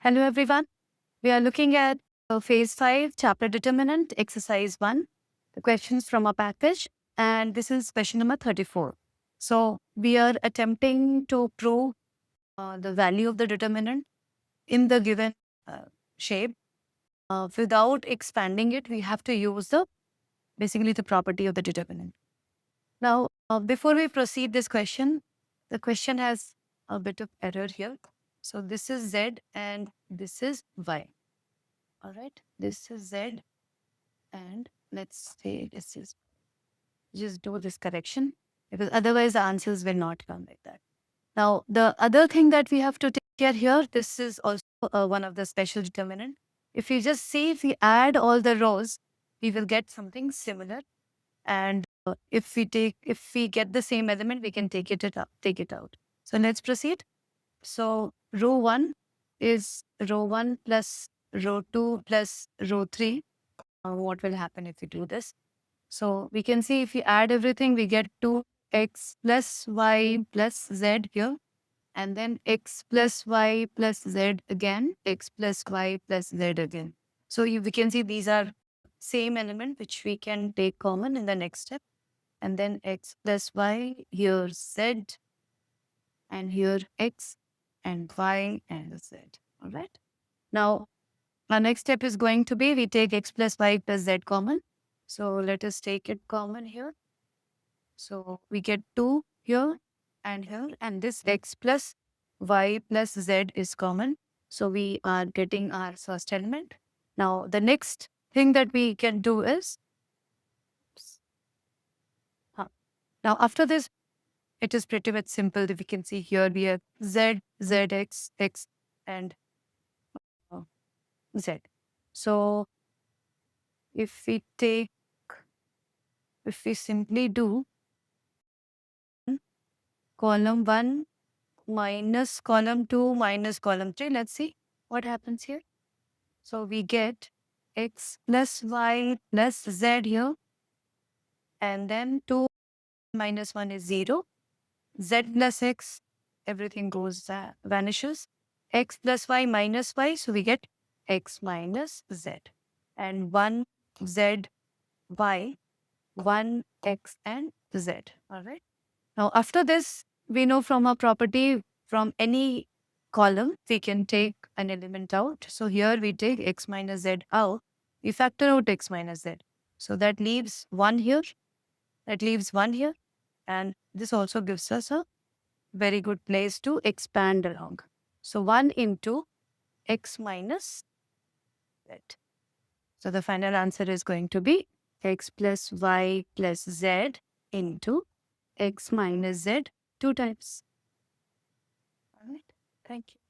Hello everyone. We are looking at phase 5, chapter determinant, exercise 1, the questions from our package, and this is question number 34. So we are attempting to prove the value of the determinant in the given shape. Without expanding it, we have to use basically the property of the determinant. Now, before we proceed this question, the question has a bit of error here. So this is Z and this is Y. All right, this is Z and let's say this is, just do this correction because otherwise the answers will not come like that. Now, the other thing that we have to take care here, this is also one of the special determinant. If you just see, if we add all the rows, we will get something similar. And if we get the same element, we can take it out. So let's proceed. So row 1 is row 1 plus row 2 plus row 3. What will happen if we do this? So we can see if we add everything, we get 2x plus y plus z here. And then x plus y plus z again, x plus y plus z again. So we can see these are same element which we can take common in the next step. And then x plus y, here z, and here x and y and z. All right. Now, our next step is going to be we take x plus y plus z common. So let us take it common here. So we get 2 here, and this x plus y plus z is common. So we are getting our first element. Now, the next thing that we can do is, now after this, it is pretty much simple. We can see here we have z, zx, x, and z. So if we simply do column 1 minus column 2 minus column 3, let's see what happens here. So we get x plus y plus z here, and then 2 minus 1 is 0. Z plus x, everything goes, vanishes. X plus y minus y, so we get x minus z. And 1 z, y, 1 x and z. All right. Now, after this, we know from our property, from any column, we can take an element out. So here we take x minus z out. We factor out x minus z. So that leaves 1 here. That leaves 1 here. And this also gives us a very good place to expand along. So 1 into x minus z. So the final answer is going to be x plus y plus z into x minus z 2 times. All right. Thank you.